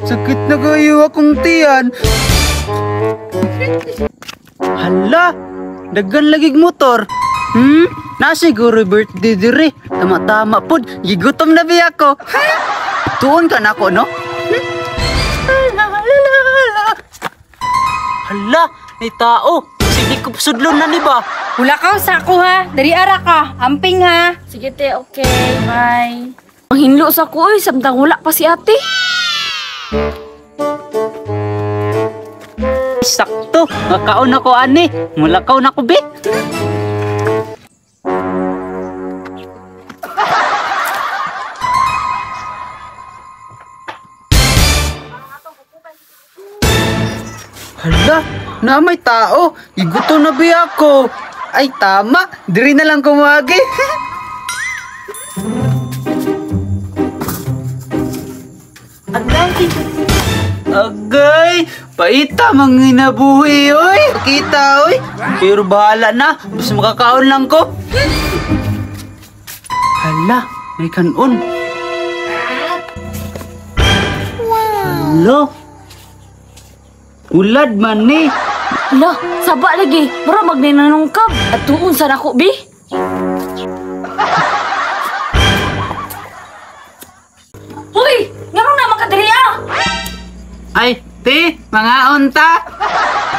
Sakit na kayo akong tiyan. Hala, daghan lagig motor. Na siguro birthday diri. Tama-tama pod, gigutom na biya ko. Tuon ka na ako, no? Hala, may tao. Sige ko sudlon na ni ba? Wala ka sa ako ha. Dari ara ka. Amping ha. Sige te, okay. Bye. Ang hinlo sa ko eh. Samtang wala pa si ate. Sakto, makaon ako ani. Mulakaw na ko, be. Hala, na may tao. Igutom na ba ako? Ay, tama. Diri na lang kumagi. Agay, paita mga nabuhi, oy. Pakita, oy. Pero bahala na. Basta makakaon lang ko. Hala, may kanon. Hala. Ulad man ni. Hala, saba lagi. Mura magninanungkab. At tuon sa nako, bi. Uy! Nga na makadiri ah! Ay, te, mga unta.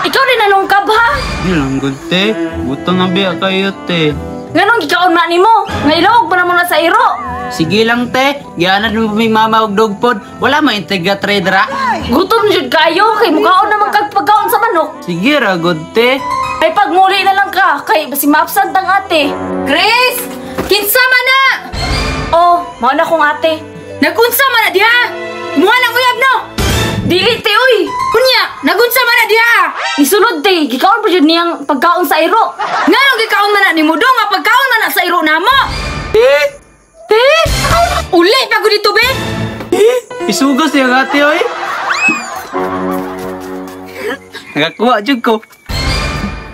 Ikaw din nanungkab ha? Di lang good, te. Buto nga biya kayo, te. Nganong gikaon na nimo? Nga ilawag pa na muna sa iro. Sige lang, te. Gianad mo may mama og dogpod. Wala mo integra trader, ha? Gutom jud kayo kay mukaon naman kag pagkaon sa manok. Sige ra, good, te. Ay pagmuli na lang ka kay basi maabsent ang ate. Chris! Kinsa man na! Oh, mao na kong ate. Nagunsa man na diha! Imuha ng uyab no! Dili te uy. Kunya! Nagunsa man na diha! Isulod te, gikaon pa jud niyang pagkaon sa iro. Nganong gikaon man na ni Mudo nga pagkaon man na sa iro namo! Te! Te! Uli pa ko dito be! Isugas yung ate, oy. Nakakuha jud ko.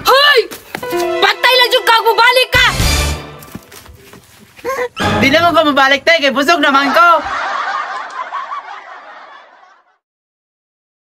Hoy! Patay lang yung kag balik ka! Di na mo ka mabalik, te. Kay busog naman ko.